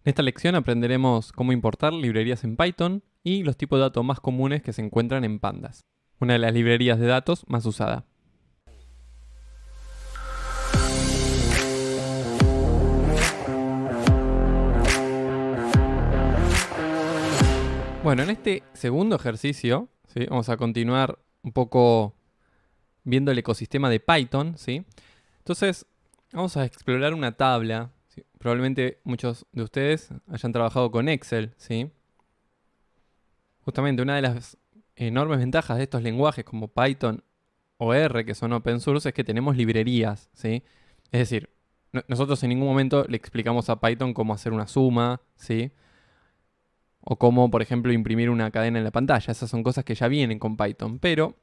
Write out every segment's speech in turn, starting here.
En esta lección aprenderemos cómo importar librerías en Python y los tipos de datos más comunes que se encuentran en Pandas, una de las librerías de datos más usada. Bueno, en este segundo ejercicio, ¿sí?, vamos a continuar un poco viendo el ecosistema de Python, ¿sí? Entonces, vamos a explorar una tabla, ¿sí? Probablemente muchos de ustedes hayan trabajado con Excel, ¿sí? Justamente una de las enormes ventajas de estos lenguajes como Python o R, que son open source, es que tenemos librerías, ¿sí? Es decir, nosotros en ningún momento le explicamos a Python cómo hacer una suma, ¿sí? O cómo, por ejemplo, imprimir una cadena en la pantalla. Esas son cosas que ya vienen con Python, pero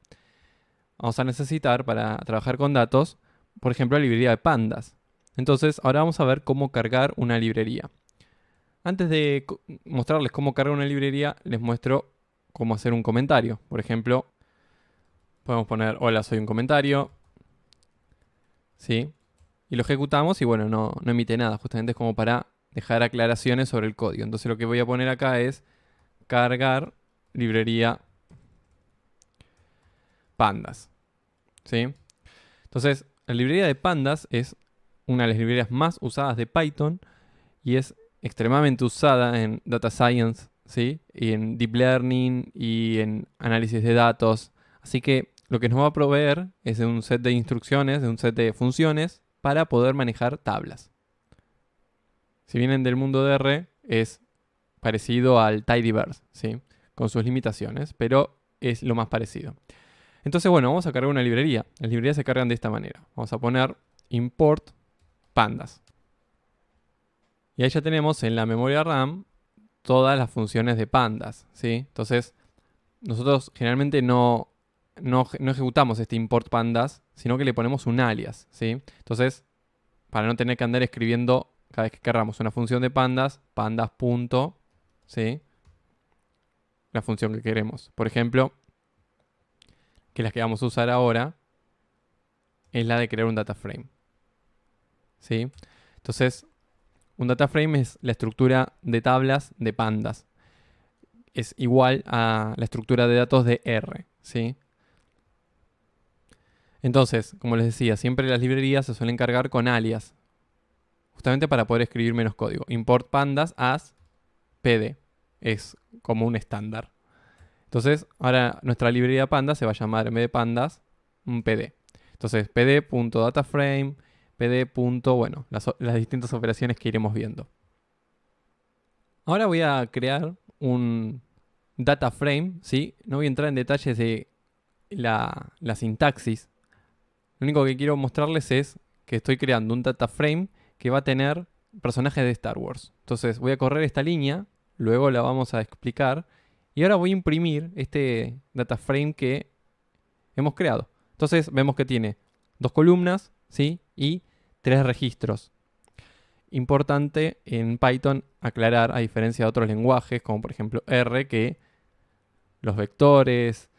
vamos a necesitar para trabajar con datos, por ejemplo, la librería de pandas. Entonces, ahora vamos a ver cómo cargar una librería. Antes de mostrarles cómo cargar una librería, les muestro cómo hacer un comentario. Por ejemplo, podemos poner hola, soy un comentario, ¿sí? Y lo ejecutamos y bueno, no emite nada. Justamente es como para dejar aclaraciones sobre el código. Entonces lo que voy a poner acá es cargar librería pandas, ¿sí? Entonces, la librería de pandas es una de las librerías más usadas de Python y es extremadamente usada en data science, ¿sí? Y en deep learning y en análisis de datos. Así que lo que nos va a proveer es de un set de instrucciones, de un set de funciones para poder manejar tablas. Si vienen del mundo de R, es parecido al tidyverse, ¿sí? Con sus limitaciones, pero es lo más parecido. Entonces, bueno, vamos a cargar una librería. Las librerías se cargan de esta manera. Vamos a poner import pandas. Y ahí ya tenemos en la memoria RAM todas las funciones de pandas, ¿sí? Entonces, nosotros generalmente no ejecutamos este import pandas, sino que le ponemos un alias, ¿sí? Entonces, para no tener que andar escribiendo cada vez que querramos una función de pandas, pandas punto, ¿sí? La función que queremos. Por ejemplo, que las que vamos a usar ahora es la de crear un data frame, ¿sí? Entonces, un data frame es la estructura de tablas de pandas. Es igual a la estructura de datos de R, ¿sí? Entonces, como les decía, siempre las librerías se suelen cargar con alias, justamente para poder escribir menos código. Import pandas as pd es como un estándar. Entonces, ahora nuestra librería pandas se va a llamar, en vez de pandas, un pd. Entonces, pd.dataframe, pd. Bueno, las distintas operaciones que iremos viendo. Ahora voy a crear un data frame, ¿sí? No voy a entrar en detalles de la sintaxis. Lo único que quiero mostrarles es que estoy creando un data frame que va a tener personajes de Star Wars. Entonces voy a correr esta línea, luego la vamos a explicar, y ahora voy a imprimir este data frame que hemos creado. Entonces vemos que tiene 2 columnas, ¿sí? Y 3 registros. Importante en Python aclarar, a diferencia de otros lenguajes, como por ejemplo R, que los vectores,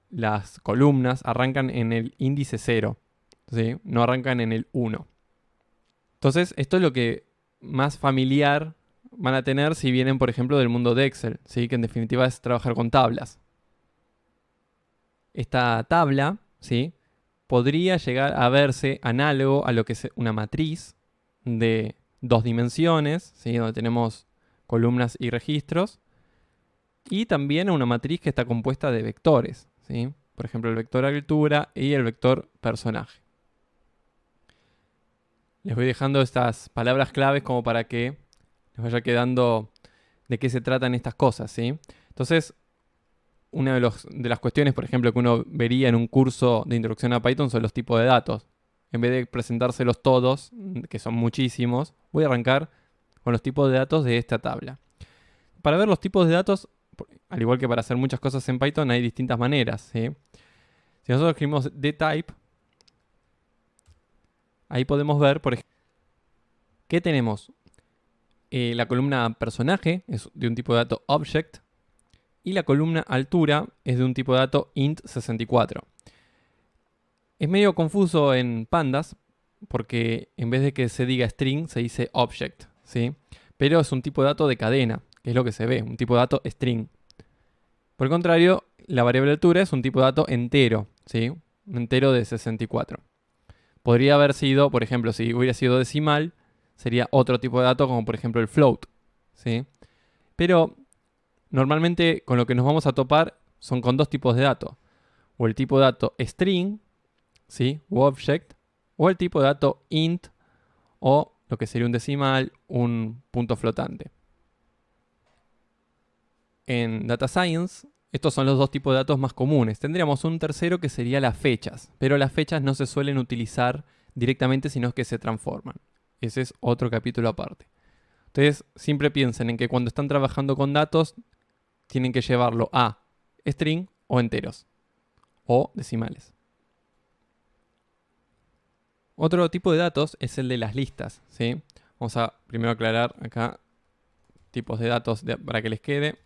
las columnas arrancan en el índice 0, ¿sí? No arrancan en el 1. Entonces, esto es lo que más familiar van a tener si vienen, por ejemplo, del mundo de Excel, ¿sí? Que en definitiva es trabajar con tablas. Esta tabla, ¿sí?, podría llegar a verse análogo a lo que es una matriz de 2 dimensiones, ¿sí?, donde tenemos columnas y registros, y también a una matriz que está compuesta de vectores, ¿sí? Por ejemplo, el vector altura y el vector personaje. Les voy dejando estas palabras claves como para que les vaya quedando de qué se tratan estas cosas, ¿sí? Entonces, una de las cuestiones, por ejemplo, que uno vería en un curso de introducción a Python son los tipos de datos. En vez de presentárselos todos, que son muchísimos, voy a arrancar con los tipos de datos de esta tabla. Para ver los tipos de datos, al igual que para hacer muchas cosas en Python, hay distintas maneras, ¿sí? Si nosotros escribimos dtype, ahí podemos ver, por ejemplo, que tenemos la columna personaje, es de un tipo de dato object, y la columna altura es de un tipo de dato int64. Es medio confuso en pandas, porque en vez de que se diga string, se dice object, ¿sí? pero es un tipo de dato de cadena, que es lo que se ve, un tipo de dato string. Por el contrario, la variable altura es un tipo de dato entero, ¿sí? Un entero de 64. Podría haber sido, por ejemplo, si hubiera sido decimal, sería otro tipo de dato, como por ejemplo el float, ¿sí? Pero normalmente con lo que nos vamos a topar son con dos tipos de datos. O el tipo de dato string, ¿sí? O object, o el tipo de dato int, o lo que sería un decimal, un punto flotante. En Data Science, estos son los dos tipos de datos más comunes. Tendríamos un tercero que sería las fechas, pero las fechas no se suelen utilizar directamente, sino que se transforman. Ese es otro capítulo aparte. Entonces, siempre piensen en que cuando están trabajando con datos, tienen que llevarlo a string o enteros, o decimales. Otro tipo de datos es el de las listas, ¿sí? Vamos a primero aclarar acá tipos de datos para que les quede.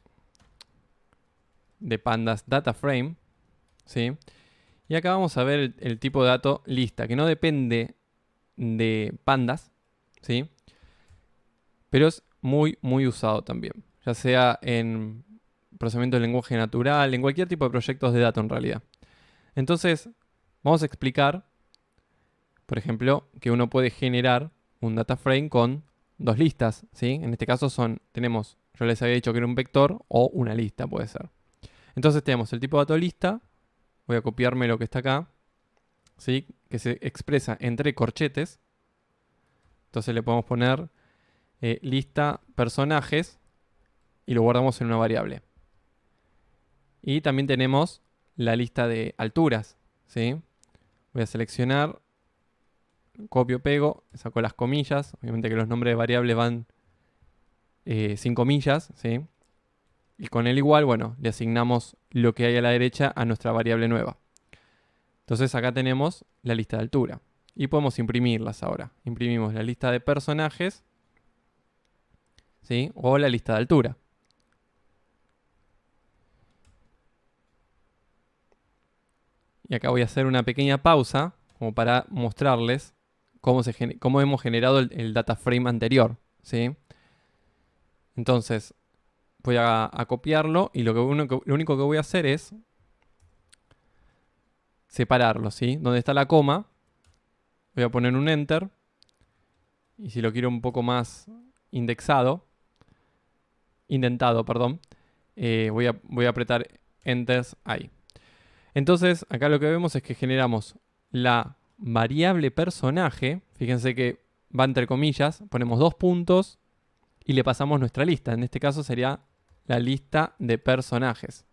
De Pandas Data Frame, ¿sí? Y acá vamos a ver el tipo de dato lista, que no depende de Pandas, ¿sí? Pero es muy, muy usado también, ya sea en procesamiento de lenguaje natural, en cualquier tipo de proyectos de datos en realidad. Entonces, vamos a explicar, por ejemplo, que uno puede generar un data frame con dos listas, ¿sí? En este caso tenemos, yo les había dicho que era un vector o una lista, puede ser. Entonces tenemos el tipo de dato lista, voy a copiarme lo que está acá, ¿sí? Que se expresa entre corchetes. Entonces le podemos poner lista personajes y lo guardamos en una variable. Y también tenemos la lista de alturas, ¿sí? Voy a seleccionar, copio, pego, saco las comillas. Obviamente que los nombres de variables van sin comillas, ¿sí? Y con el igual, bueno, le asignamos lo que hay a la derecha a nuestra variable nueva. Entonces acá tenemos la lista de altura. Y podemos imprimirlas ahora. Imprimimos la lista de personajes, ¿sí? O la lista de altura. Y acá voy a hacer una pequeña pausa como para mostrarles cómo hemos generado el data frame anterior, ¿sí? Entonces voy a copiarlo y lo único que voy a hacer es separarlo, ¿sí? Donde está la coma, voy a poner un enter. Y si lo quiero un poco más indentado, perdón, voy a apretar enter ahí. Entonces, acá lo que vemos es que generamos la variable personaje. Fíjense que va entre comillas, ponemos 2 puntos y le pasamos nuestra lista. En este caso sería la lista de personajes.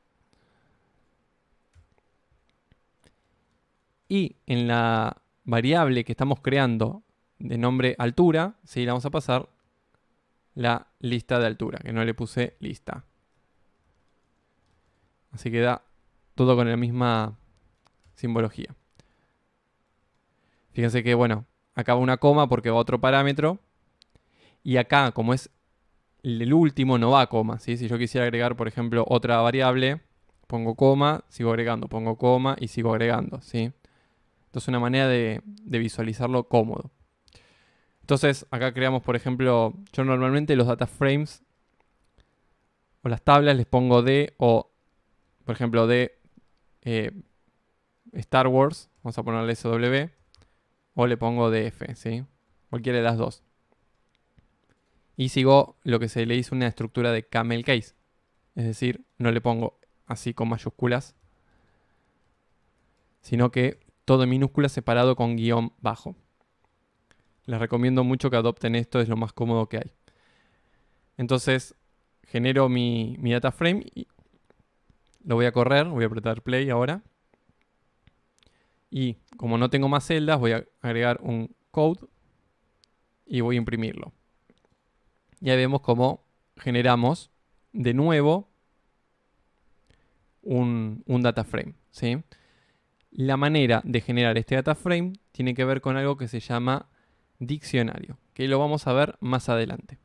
Y en la variable que estamos creando de nombre altura, ¿sí? Le vamos a pasar la lista de altura, que no le puse lista. Así queda todo con la misma simbología. Fíjense que, bueno, acá va una coma porque va a otro parámetro. Y acá, como es el último, no va a coma, ¿sí? Si yo quisiera agregar, por ejemplo, otra variable, pongo coma, sigo agregando, pongo coma y sigo agregando, ¿sí? Entonces es una manera de visualizarlo cómodo. Entonces acá creamos, por ejemplo, yo normalmente los data frames o las tablas les pongo de o, por ejemplo, de Star Wars, vamos a ponerle SW, o le pongo DF, ¿sí? Cualquiera de las dos. Y sigo lo que se le hizo una estructura de camel case. Es decir, no le pongo así con mayúsculas, sino que todo en minúsculas separado con guión bajo. Les recomiendo mucho que adopten esto, es lo más cómodo que hay. Entonces, genero mi data frame y lo voy a correr, voy a apretar play ahora. Y como no tengo más celdas, voy a agregar un code y voy a imprimirlo. Y ahí vemos cómo generamos de nuevo un data frame, ¿sí? La manera de generar este data frame tiene que ver con algo que se llama diccionario, que lo vamos a ver más adelante.